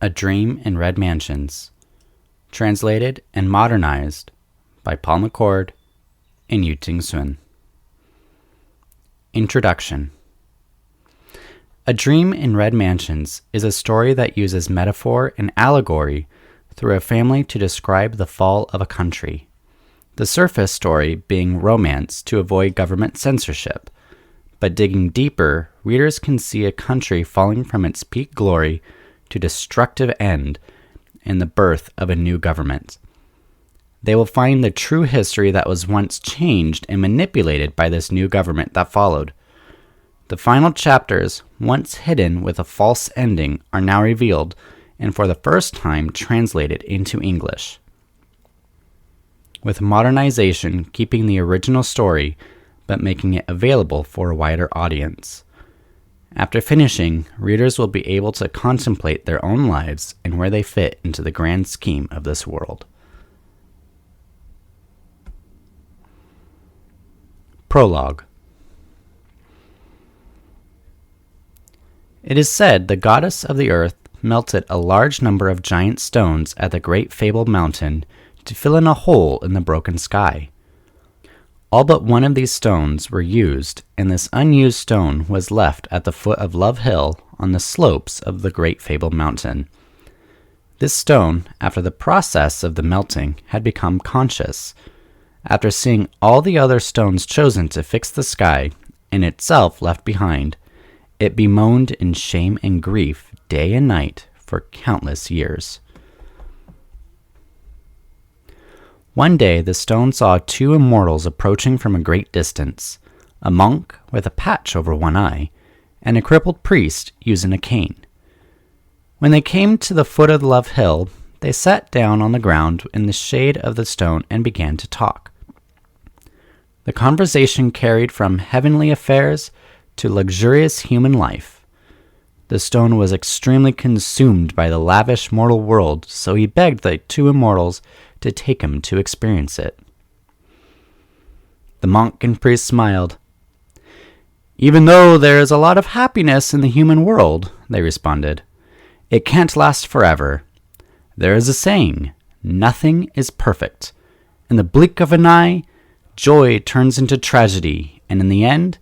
A Dream in Red Mansions, translated and modernized by Paul McCoard and Yuting. Introduction. A Dream in Red Mansions is a story that uses metaphor and allegory through a family to describe the fall of a country. The surface story being romance to avoid government censorship, but digging deeper, readers can see a country falling from its peak glory to destructive end in the birth of a new government. They will find the true history that was once changed and manipulated by this new government that followed. The final chapters, once hidden with a false ending, are now revealed and for the first time translated into English, with modernization keeping the original story but making it available for a wider audience. After finishing, readers will be able to contemplate their own lives and where they fit into the grand scheme of this world. Prologue. It is said the goddess of the earth melted a large number of giant stones at the great fabled mountain to fill in a hole in the broken sky. All but one of these stones were used, and this unused stone was left at the foot of Love Hill on the slopes of the great fabled mountain. This stone, after the process of the melting, had become conscious. After seeing all the other stones chosen to fix the sky, and itself left behind, it bemoaned in shame and grief day and night for countless years. One day the stone saw two immortals approaching from a great distance, a monk with a patch over one eye, and a crippled priest using a cane. When they came to the foot of Love Hill, they sat down on the ground in the shade of the stone and began to talk. The conversation carried from heavenly affairs to luxurious human life. The stone was extremely consumed by the lavish mortal world, so he begged the two immortals to take him to experience it. The monk and priest smiled. "Even though there is a lot of happiness in the human world," they responded, "it can't last forever. There is a saying, nothing is perfect. In the blink of an eye, joy turns into tragedy, and in the end,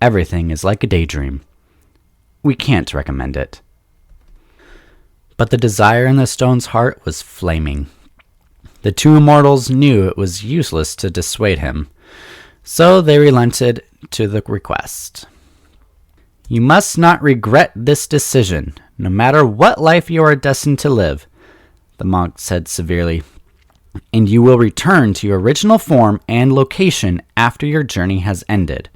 everything is like a daydream. We can't recommend it." But the desire in the stone's heart was flaming. The two immortals knew it was useless to dissuade him, so they relented to the request. "You must not regret this decision, no matter what life you are destined to live," the monk said severely, "and you will return to your original form and location after your journey has ended."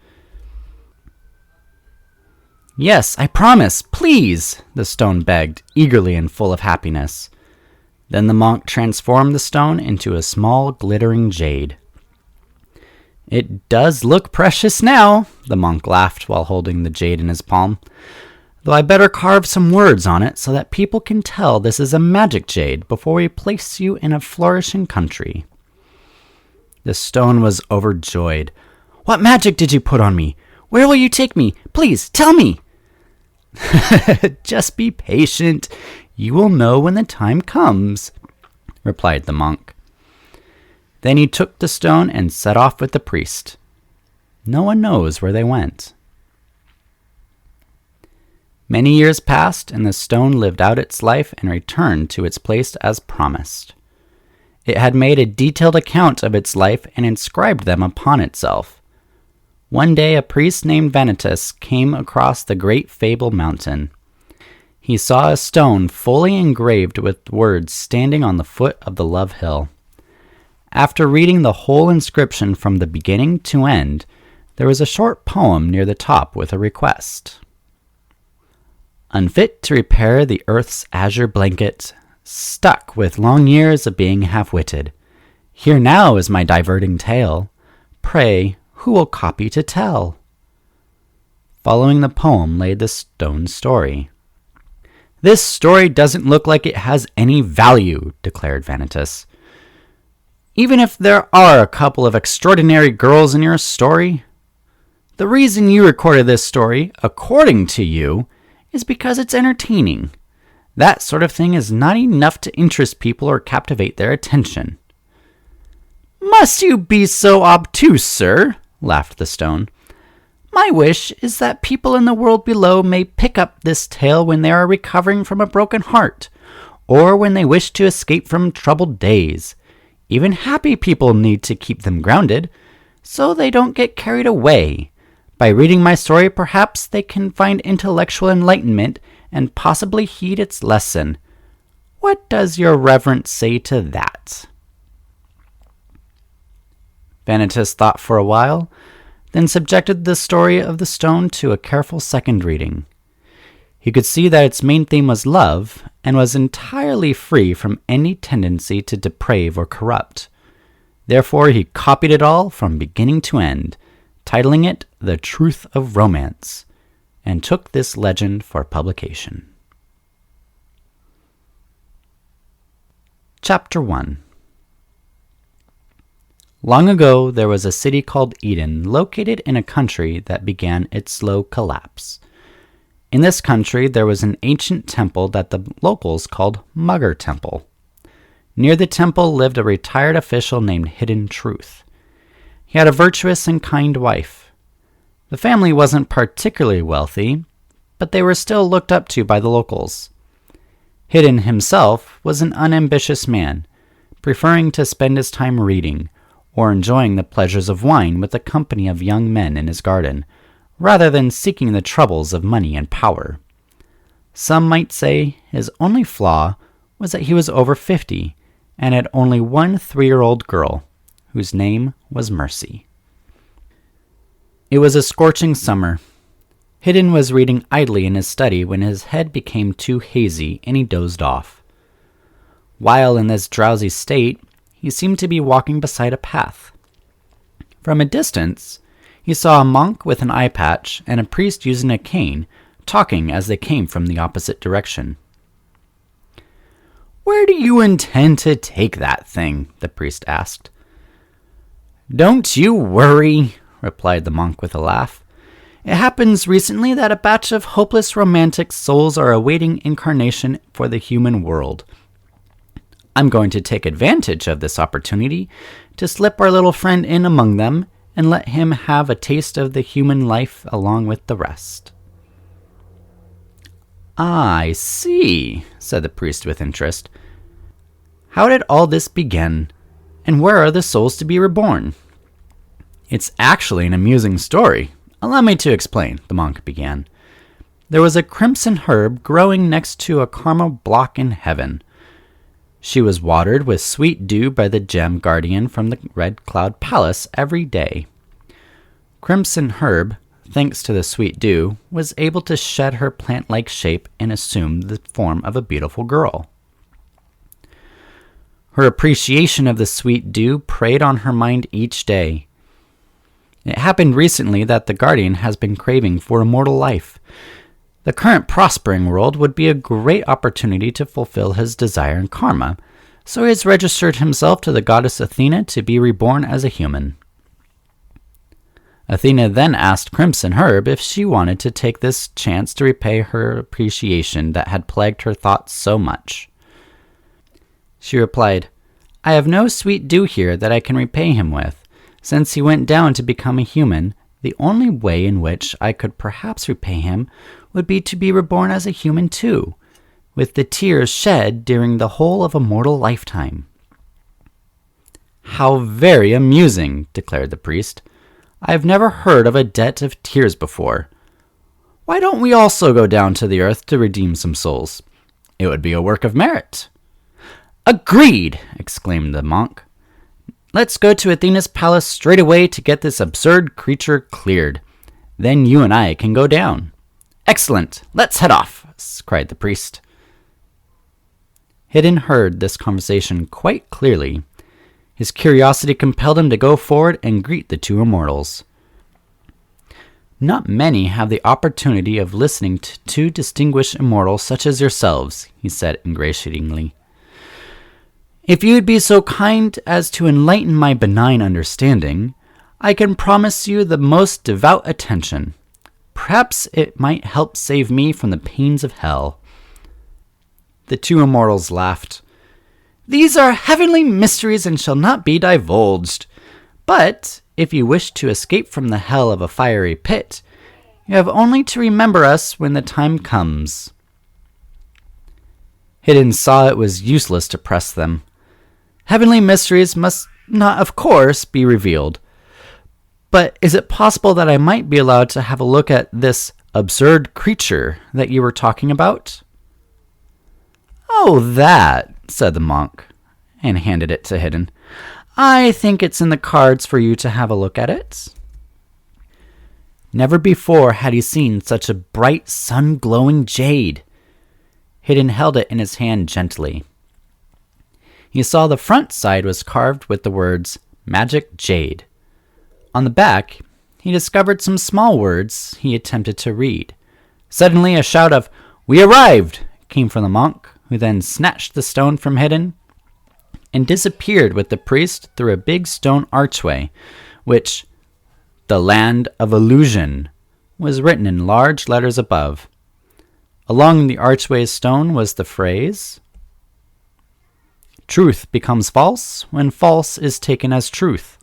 "Yes, I promise, please," the stone begged, eagerly and full of happiness. Then the monk transformed the stone into a small glittering jade. "It does look precious now," the monk laughed while holding the jade in his palm, "though I better carve some words on it so that people can tell this is a magic jade before we place you in a flourishing country." The stone was overjoyed. "What magic did you put on me? Where will you take me? Please, tell me!" "Just be patient. You will know when the time comes," replied the monk. Then he took the stone and set off with the priest. No one knows where they went. Many years passed, and the stone lived out its life and returned to its place as promised. It had made a detailed account of its life and inscribed them upon itself. One day a priest named Vanitas came across the great Fable Mountain. He saw a stone fully engraved with words standing on the foot of the Love Hill. After reading the whole inscription from the beginning to end, there was a short poem near the top with a request. "Unfit to repair the earth's azure blanket, stuck with long years of being half-witted. Here now is my diverting tale. Pray, who will copy to tell?" Following the poem lay the stone story. "This story doesn't look like it has any value," declared Vanitas. "Even if there are a couple of extraordinary girls in your story, the reason you recorded this story, according to you, is because it's entertaining. That sort of thing is not enough to interest people or captivate their attention." "Must you be so obtuse, sir?" laughed the stone. "My wish is that people in the world below may pick up this tale when they are recovering from a broken heart, or when they wish to escape from troubled days. Even happy people need to keep them grounded, so they don't get carried away. By reading my story, perhaps they can find intellectual enlightenment and possibly heed its lesson. What does your reverence say to that?" Vanitas thought for a while, then subjected the story of the stone to a careful second reading. He could see that its main theme was love, and was entirely free from any tendency to deprave or corrupt. Therefore he copied it all from beginning to end, titling it The Truth of Romance, and took this legend for publication. Chapter 1. Long ago, there was a city called Eden, located in a country that began its slow collapse. In this country, there was an ancient temple that the locals called Mugger Temple. Near the temple lived a retired official named Hidden Truth. He had a virtuous and kind wife. The family wasn't particularly wealthy, but they were still looked up to by the locals. Hidden himself was an unambitious man, preferring to spend his time reading, or enjoying the pleasures of wine with the company of young men in his garden, rather than seeking the troubles of money and power. Some might say his only flaw was that he was over 50 and had only one 3-year-old girl, whose name was Mercy. It was a scorching summer. Hidden was reading idly in his study when his head became too hazy and he dozed off. While in this drowsy state, he seemed to be walking beside a path. From a distance, he saw a monk with an eye patch and a priest using a cane, talking as they came from the opposite direction. "Where do you intend to take that thing?" the priest asked. "Don't you worry," replied the monk with a laugh. "It happens recently that a batch of hopeless romantic souls are awaiting incarnation for the human world. I'm going to take advantage of this opportunity to slip our little friend in among them and let him have a taste of the human life along with the rest." "I see," said the priest with interest. "How did all this begin, and where are the souls to be reborn?" "It's actually an amusing story. Allow me to explain," the monk began. "There was a crimson herb growing next to a caramel block in heaven. She was watered with sweet dew by the gem guardian from the Red Cloud Palace every day. Crimson herb, thanks to the sweet dew, was able to shed her plant-like shape and assume the form of a beautiful girl. Her appreciation of the sweet dew preyed on her mind each day. It happened recently that the guardian has been craving for immortal life. The current prospering world would be a great opportunity to fulfill his desire in karma, so he has registered himself to the goddess Athena to be reborn as a human. Athena then asked Crimson Herb if she wanted to take this chance to repay her appreciation that had plagued her thoughts so much. She replied, "I have no sweet dew here that I can repay him with. Since he went down to become a human, the only way in which I could perhaps repay him would be to be reborn as a human too, with the tears shed during the whole of a mortal lifetime." "How very amusing," declared the priest. "I have never heard of a debt of tears before. Why don't we also go down to the earth to redeem some souls? It would be a work of merit." "Agreed!" exclaimed the monk. "Let's go to Athena's palace straight away to get this absurd creature cleared. Then you and I can go down." "Excellent! Let's head off!" cried the priest. Hidden heard this conversation quite clearly. His curiosity compelled him to go forward and greet the two immortals. "Not many have the opportunity of listening to two distinguished immortals such as yourselves," he said ingratiatingly. "If you would be so kind as to enlighten my benign understanding, I can promise you the most devout attention. Perhaps it might help save me from the pains of hell." The two immortals laughed. "These are heavenly mysteries and shall not be divulged. But if you wish to escape from the hell of a fiery pit, you have only to remember us when the time comes." Hidden saw it was useless to press them. Heavenly mysteries must not, of course, be revealed. But is it possible that I might be allowed to have a look at this absurd creature that you were talking about? "Oh, that," said the monk, and handed it to Hidden. "I think it's in the cards for you to have a look at it." Never before had he seen such a bright, sun-glowing jade. Hidden held it in his hand gently. He saw the front side was carved with the words, "Magic Jade." On the back, he discovered some small words he attempted to read. Suddenly, a shout of, "We arrived!" came from the monk, who then snatched the stone from Hidden and disappeared with the priest through a big stone archway, which, "The Land of Illusion," was written in large letters above. Along the archway's stone was the phrase, "Truth becomes false when false is taken as truth.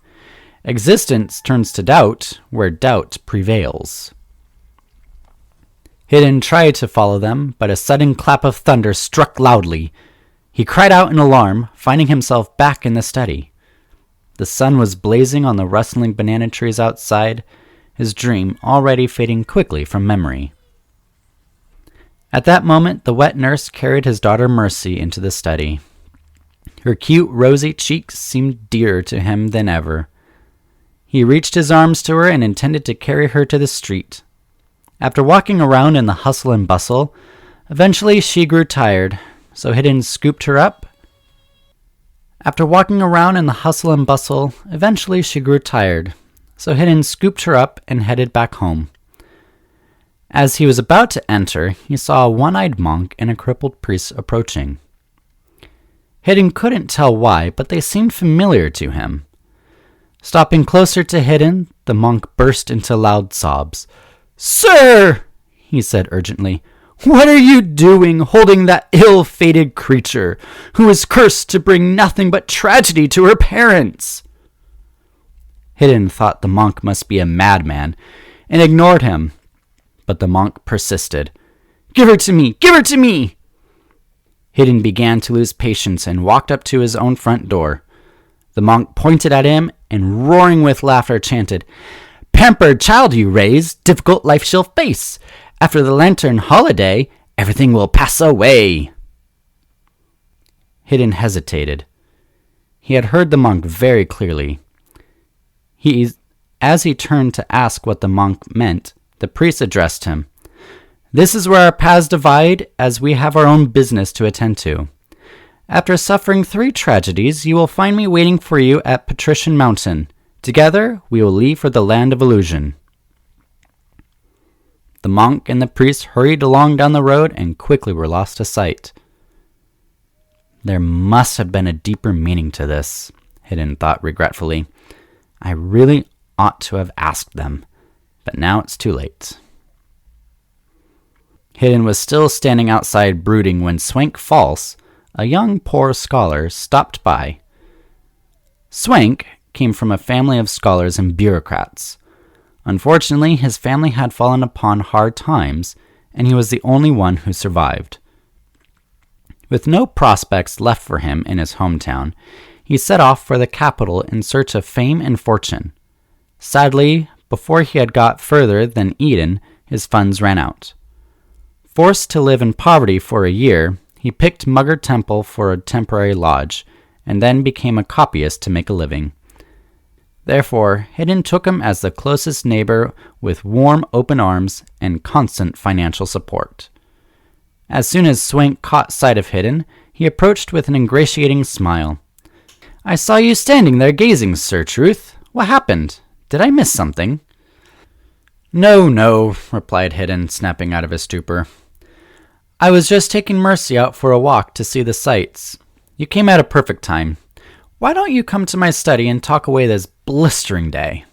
Existence turns to doubt where doubt prevails." Hidden tried to follow them, but a sudden clap of thunder struck loudly. He cried out in alarm, finding himself back in the study. The sun was blazing on the rustling banana trees outside, his dream already fading quickly from memory. At that moment, the wet nurse carried his daughter Mercy into the study. Her cute, rosy cheeks seemed dearer to him than ever. He reached his arms to her and intended to carry her to the street. After walking around in the hustle and bustle, eventually she grew tired, so Hidden scooped her up. And headed back home. As he was about to enter, he saw a one-eyed monk and a crippled priest approaching. Hidden couldn't tell why, but they seemed familiar to him. Stopping closer to Hidden, the monk burst into loud sobs. "Sir," he said urgently, "what are you doing holding that ill-fated creature who is cursed to bring nothing but tragedy to her parents?" Hidden thought the monk must be a madman and ignored him, but the monk persisted. "Give her to me! Give her to me!" Hidden began to lose patience and walked up to his own front door. The monk pointed at him and, roaring with laughter, chanted, "Pampered child you raise, difficult life she'll face. After the lantern holiday, everything will pass away." Hidden hesitated. He had heard the monk very clearly. As he turned to ask what the monk meant, the priest addressed him. "This is where our paths divide, as we have our own business to attend to. After suffering 3 tragedies, you will find me waiting for you at Patrician Mountain. Together, we will leave for the Land of Illusion." The monk and the priest hurried along down the road and quickly were lost to sight. There must have been a deeper meaning to this, Hidden thought regretfully. I really ought to have asked them, but now it's too late. Hidden was still standing outside brooding when Swank False, a young poor scholar, stopped by. Swank came from a family of scholars and bureaucrats. Unfortunately, his family had fallen upon hard times, and he was the only one who survived. With no prospects left for him in his hometown, he set off for the capital in search of fame and fortune. Sadly, before he had got further than Eden, his funds ran out. Forced to live in poverty for a year, he picked Mugger Temple for a temporary lodge, and then became a copyist to make a living. Therefore, Hidden took him as the closest neighbor with warm, open arms and constant financial support. As soon as Swank caught sight of Hidden, he approached with an ingratiating smile. "I saw you standing there gazing, Sir Truth. What happened? Did I miss something?" No, replied Hidden, snapping out of his stupor. "I was just taking Mercy out for a walk to see the sights. You came at a perfect time. Why don't you come to my study and talk away this blistering day?"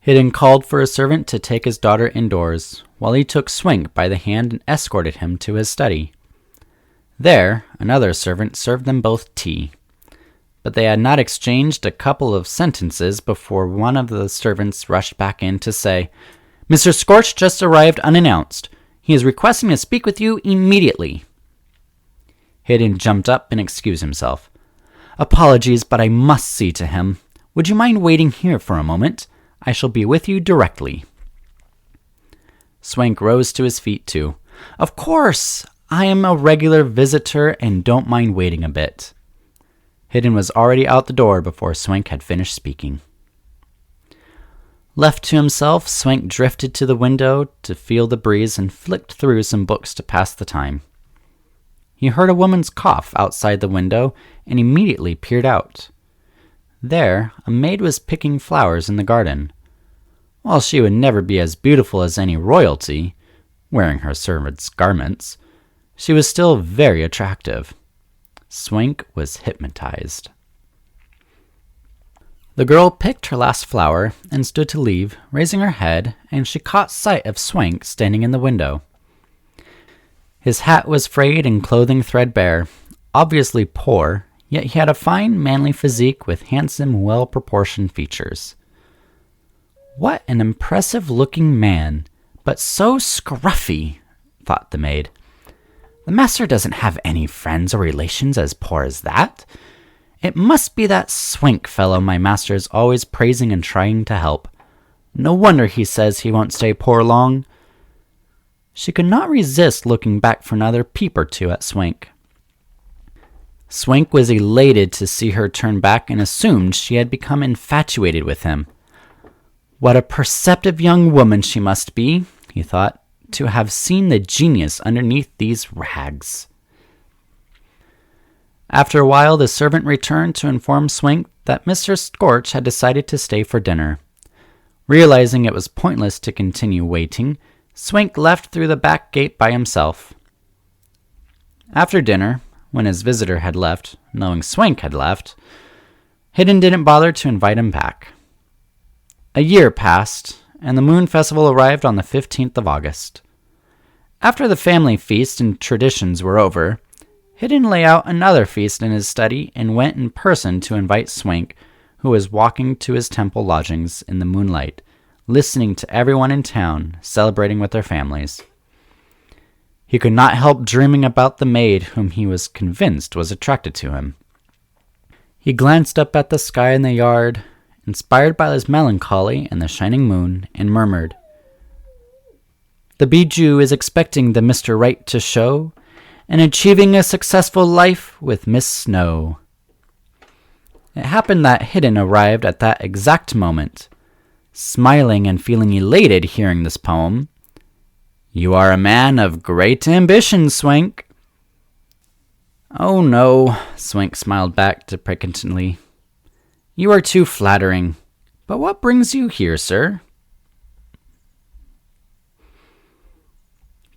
Hidden called for a servant to take his daughter indoors, while he took Swank by the hand and escorted him to his study. There, another servant served them both tea. But they had not exchanged a couple of sentences before one of the servants rushed back in to say, "Mr. Scorch just arrived unannounced. He is requesting to speak with you immediately." Hidden jumped up and excused himself. "Apologies, but I must see to him. Would you mind waiting here for a moment? I shall be with you directly." Swank rose to his feet too. "Of course! I am a regular visitor and don't mind waiting a bit." Hidden was already out the door before Swank had finished speaking. Left to himself, Swank drifted to the window to feel the breeze and flicked through some books to pass the time. He heard a woman's cough outside the window and immediately peered out. There, a maid was picking flowers in the garden. While she would never be as beautiful as any royalty, wearing her servant's garments, she was still very attractive. Swank was hypnotized. The girl picked her last flower and stood to leave, raising her head, and she caught sight of Swank standing in the window. His hat was frayed and clothing threadbare, obviously poor, yet he had a fine, manly physique with handsome, well-proportioned features. "What an impressive-looking man, but so scruffy," thought the maid. "The master doesn't have any friends or relations as poor as that. It must be that Swank fellow my master is always praising and trying to help. No wonder he says he won't stay poor long." She could not resist looking back for another peep or two at Swank. Swank was elated to see her turn back and assumed she had become infatuated with him. What a perceptive young woman she must be, he thought, to have seen the genius underneath these rags. After a while, the servant returned to inform Swank that Mr. Scorch had decided to stay for dinner. Realizing it was pointless to continue waiting, Swank left through the back gate by himself. After dinner, when his visitor had left, knowing Swank had left, Hidden didn't bother to invite him back. A year passed, and the Moon Festival arrived on the 15th of August. After the family feast and traditions were over, Hidden lay out another feast in his study and went in person to invite Swank, who was walking to his temple lodgings in the moonlight, listening to everyone in town celebrating with their families. He could not help dreaming about the maid whom he was convinced was attracted to him. He glanced up at the sky in the yard, inspired by his melancholy and the shining moon, and murmured, "The Bijou is expecting the Mr. Right to show, and achieving a successful life with Miss Snow." It happened that Hidden arrived at that exact moment. Smiling and feeling elated hearing this poem, "You are a man of great ambition, Swank." "Oh no," Swank smiled back deprecatory. "You are too flattering. But what brings you here, sir?"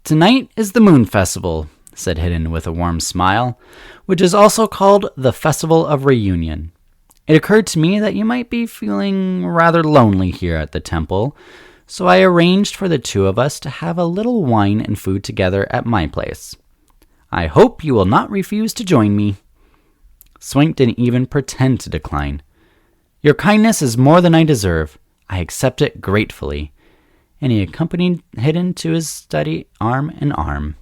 "Tonight is the Moon Festival," said Hidden with a warm smile, "which is also called the Festival of Reunion. It occurred to me that you might be feeling rather lonely here at the temple, so I arranged for the two of us to have a little wine and food together at my place. I hope you will not refuse to join me." Swank didn't even pretend to decline. "Your kindness is more than I deserve. I accept it gratefully." And he accompanied Hidden to his study arm in arm.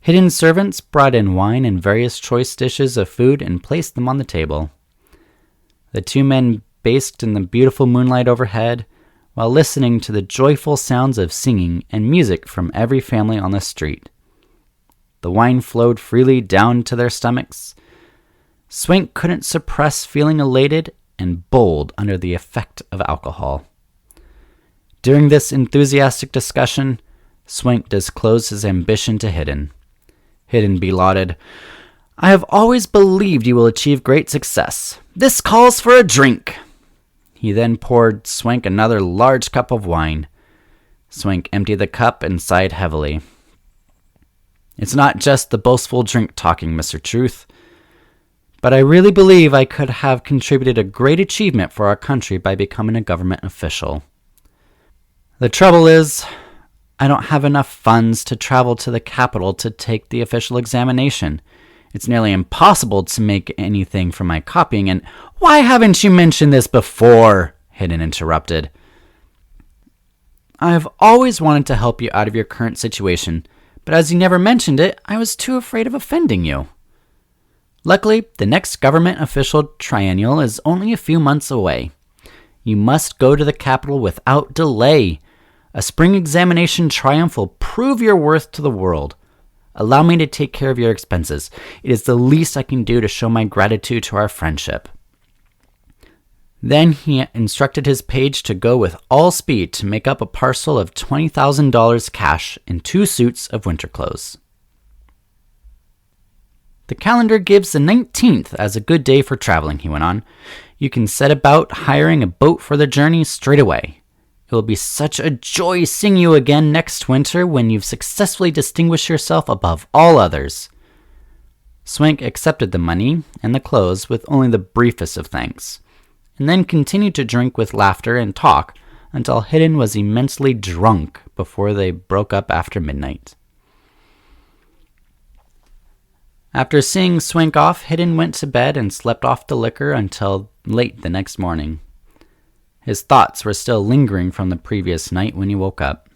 Hidden's servants brought in wine and various choice dishes of food and placed them on the table. The two men basked in the beautiful moonlight overhead, while listening to the joyful sounds of singing and music from every family on the street. The wine flowed freely down to their stomachs. Swank couldn't suppress feeling elated and bold under the effect of alcohol. During this enthusiastic discussion, Swank disclosed his ambition to Hidden. Hidden belauded, "I have always believed you will achieve great success. This calls for a drink." He then poured Swank another large cup of wine. Swank emptied the cup and sighed heavily. "It's not just the boastful drink talking, Mr. Truth, but I really believe I could have contributed a great achievement for our country by becoming a government official. The trouble is, I don't have enough funds to travel to the capital to take the official examination. It's nearly impossible to make anything from my copying, and why haven't you mentioned this before? Hidden interrupted. I have always wanted to help you out of your current situation, but as you never mentioned it, I was too afraid of offending you. Luckily, the next government official triennial is only a few months away. You must go to the capital without delay. A spring examination triumph will prove your worth to the world. Allow me to take care of your expenses. It is the least I can do to show my gratitude to our friendship. Then he instructed his page to go with all speed to make up a parcel of $20,000 cash in 2 suits of winter clothes. The calendar gives the 19th as a good day for traveling, he went on. You can set about hiring a boat for the journey straight away. It will be such a joy seeing you again next winter when you've successfully distinguished yourself above all others. Swank accepted the money and the clothes with only the briefest of thanks, and then continued to drink with laughter and talk until Hidden was immensely drunk before they broke up after midnight. After seeing Swank off, Hidden went to bed and slept off the liquor until late the next morning. His thoughts were still lingering from the previous night when he woke up.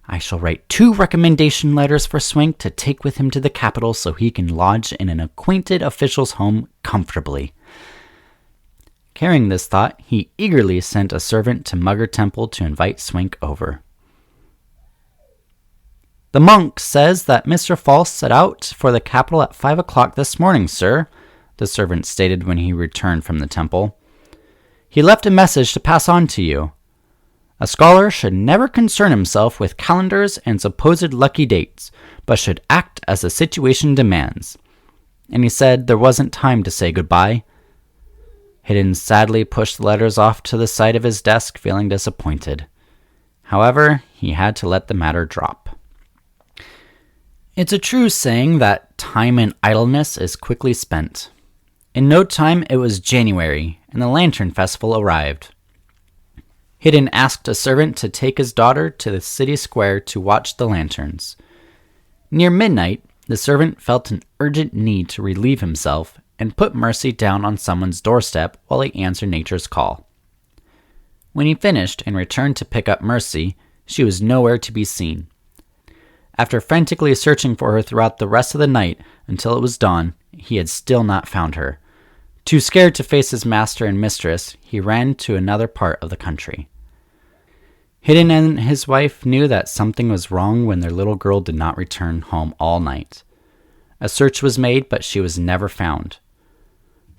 I shall write 2 recommendation letters for Swank to take with him to the capital so he can lodge in an acquainted official's home comfortably. Carrying this thought, he eagerly sent a servant to Mugger Temple to invite Swank over. The monk says that Mr. False set out for the capital at 5 o'clock this morning, sir, the servant stated when he returned from the temple. He left a message to pass on to you. A scholar should never concern himself with calendars and supposed lucky dates, but should act as the situation demands. And he said there wasn't time to say goodbye. Hidden sadly pushed the letters off to the side of his desk, feeling disappointed. However, he had to let the matter drop. It's a true saying that time in idleness is quickly spent. In no time it was January, and the Lantern Festival arrived. Hidden asked a servant to take his daughter to the city square to watch the lanterns. Near midnight, the servant felt an urgent need to relieve himself and put Mercy down on someone's doorstep while he answered nature's call. When he finished and returned to pick up Mercy, she was nowhere to be seen. After frantically searching for her throughout the rest of the night until it was dawn, he had still not found her. Too scared to face his master and mistress, he ran to another part of the country. Hidden and his wife knew that something was wrong when their little girl did not return home all night. A search was made, but she was never found.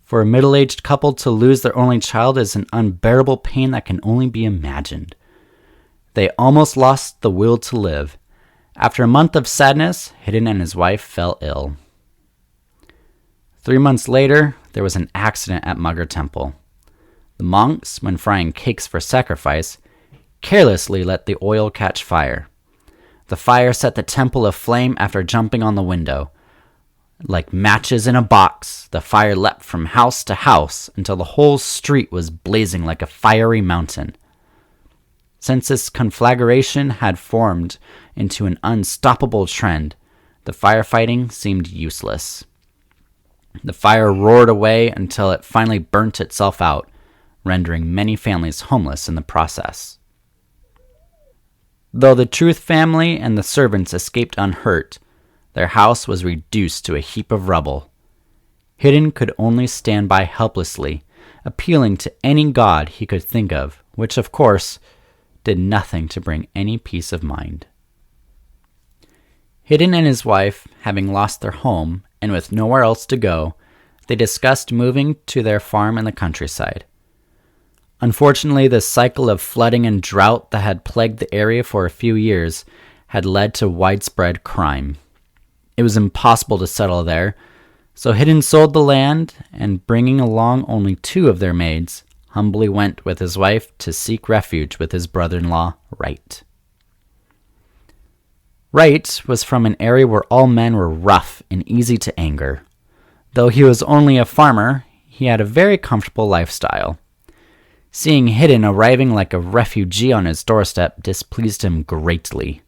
For a middle-aged couple to lose their only child is an unbearable pain that can only be imagined. They almost lost the will to live. After a month of sadness, Hidden and his wife fell ill. 3 months later, there was an accident at Mugger Temple. The monks, when frying cakes for sacrifice, carelessly let the oil catch fire. The fire set the temple aflame after jumping on the window. Like matches in a box, the fire leapt from house to house until the whole street was blazing like a fiery mountain. Since this conflagration had formed into an unstoppable trend, the firefighting seemed useless. The fire roared away until it finally burnt itself out, rendering many families homeless in the process. Though the Truth family and the servants escaped unhurt, their house was reduced to a heap of rubble. Hidden could only stand by helplessly, appealing to any god he could think of, which, of course, did nothing to bring any peace of mind. Hidden and his wife, having lost their home, and with nowhere else to go, they discussed moving to their farm in the countryside. Unfortunately, the cycle of flooding and drought that had plagued the area for a few years had led to widespread crime. It was impossible to settle there, so Hidden sold the land and, bringing along only 2 of their maids, humbly went with his wife to seek refuge with his brother-in-law, Wright. Wright was from an area where all men were rough and easy to anger. Though he was only a farmer, he had a very comfortable lifestyle. Seeing Hidden arriving like a refugee on his doorstep displeased him greatly.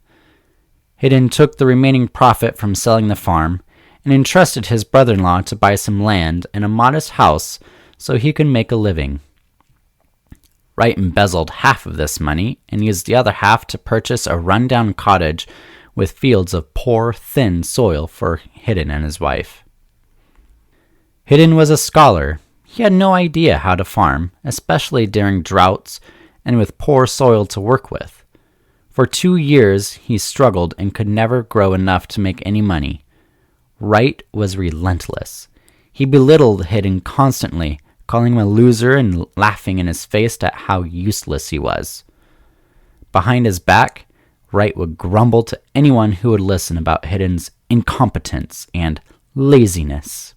Hidden took the remaining profit from selling the farm and entrusted his brother-in-law to buy some land and a modest house so he could make a living. Wright embezzled half of this money and used the other half to purchase a run-down cottage with fields of poor, thin soil for Hidden and his wife. Hidden was a scholar. He had no idea how to farm, especially during droughts and with poor soil to work with. For 2 years, he struggled and could never grow enough to make any money. Wright was relentless. He belittled Hidden constantly, calling him a loser and laughing in his face at how useless he was. Behind his back, Wright would grumble to anyone who would listen about Hidden's incompetence and laziness.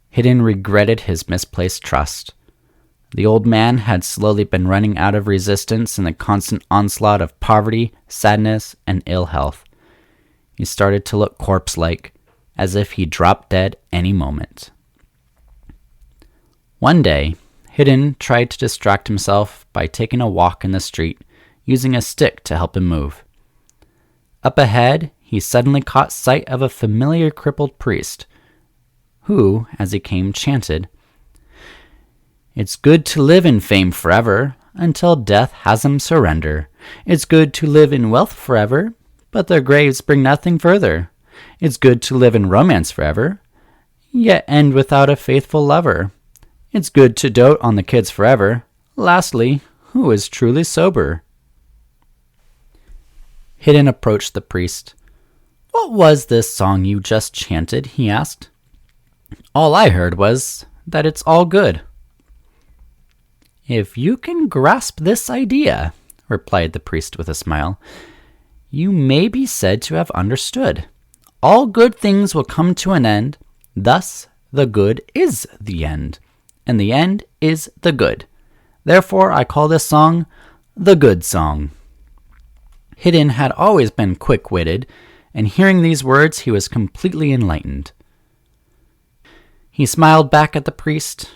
Hidden regretted his misplaced trust. The old man had slowly been running out of resistance in the constant onslaught of poverty, sadness, and ill health. He started to look corpse-like, as if he'd drop dead any moment. One day, Hidden tried to distract himself by taking a walk in the street, using a stick to help him move. Up ahead, he suddenly caught sight of a familiar crippled priest, who, as he came, chanted, "It's good to live in fame forever, until death has 'em surrender. It's good to live in wealth forever, but their graves bring nothing further. It's good to live in romance forever, yet end without a faithful lover. It's good to dote on the kids forever. Lastly, who is truly sober?" Hidden approached the priest. "What was this song you just chanted?" he asked. "All I heard was that it's all good." "If you can grasp this idea," replied the priest with a smile, "you may be said to have understood. All good things will come to an end, thus the good is the end, and the end is the good. Therefore I call this song the Good Song." Hidden had always been quick-witted, and hearing these words he was completely enlightened. He smiled back at the priest.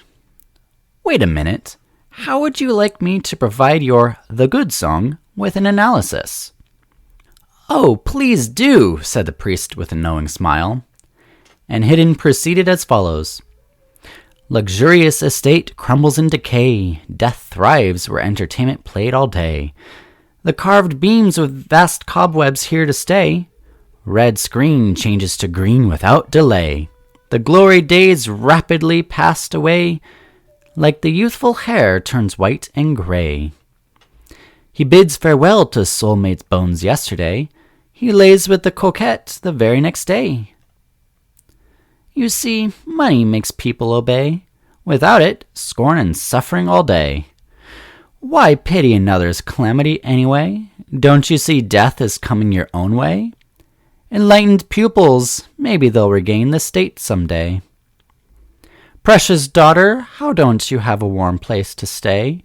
"Wait a minute. How would you like me to provide your The Good Song with an analysis?" "Oh, please do," said the priest with a knowing smile. And Hidden proceeded as follows. "Luxurious estate crumbles in decay. Death thrives where entertainment played all day. The carved beams with vast cobwebs here to stay. Red screen changes to green without delay. The glory days rapidly passed away, like the youthful hair turns white and gray. He bids farewell to soulmate's bones yesterday. He lays with the coquette the very next day. You see, money makes people obey. Without it, scorn and suffering all day. Why pity another's calamity anyway? Don't you see death is coming your own way? Enlightened pupils, maybe they'll regain the state someday. Precious daughter, how don't you have a warm place to stay?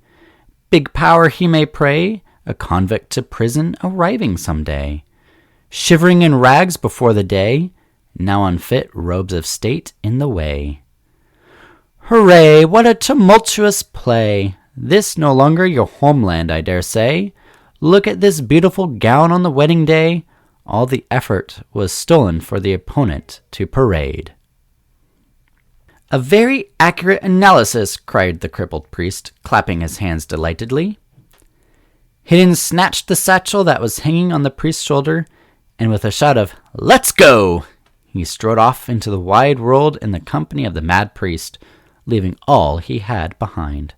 Big power he may pray, a convict to prison arriving someday. Shivering in rags before the day, now unfit robes of state in the way. Hooray, what a tumultuous play! This no longer your homeland, I dare say. Look at this beautiful gown on the wedding day. All the effort was stolen for the opponent to parade. A very accurate analysis, cried the crippled priest, clapping his hands delightedly. Hidden snatched the satchel that was hanging on the priest's shoulder, and with a shout of, "Let's go!" he strode off into the wide world in the company of the mad priest, leaving all he had behind.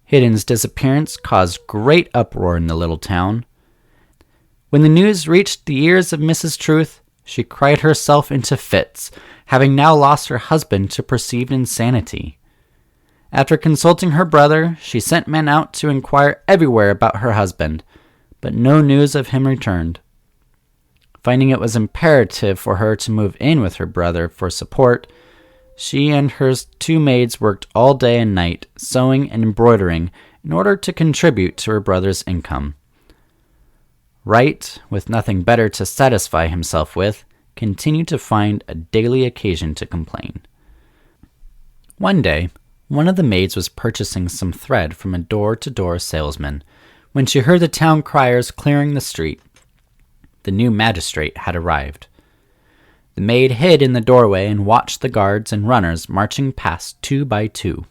Hidden's disappearance caused great uproar in the little town. When the news reached the ears of Mrs. Truth, she cried herself into fits, having now lost her husband to perceived insanity. After consulting her brother, she sent men out to inquire everywhere about her husband, but no news of him returned. Finding it was imperative for her to move in with her brother for support, she and her 2 maids worked all day and night, sewing and embroidering, in order to contribute to her brother's income. Wright, with nothing better to satisfy himself with, continued to find a daily occasion to complain. One day, one of the maids was purchasing some thread from a door-to-door salesman when she heard the town criers clearing the street. The new magistrate had arrived. The maid hid in the doorway and watched the guards and runners marching past 2 by 2.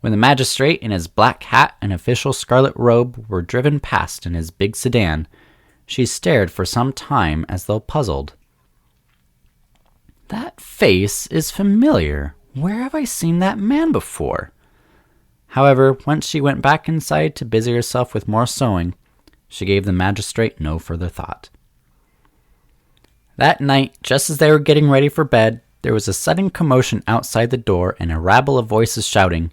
When the magistrate in his black hat and official scarlet robe were driven past in his big sedan, she stared for some time as though puzzled. "That face is familiar. Where have I seen that man before?" However, once she went back inside to busy herself with more sewing, she gave the magistrate no further thought. That night, just as they were getting ready for bed, there was a sudden commotion outside the door and a rabble of voices shouting,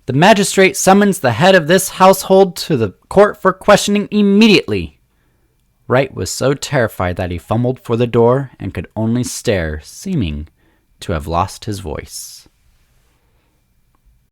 "The magistrate summons the head of this household to the court for questioning immediately." Wright was so terrified that he fumbled for the door and could only stare, seeming to have lost his voice.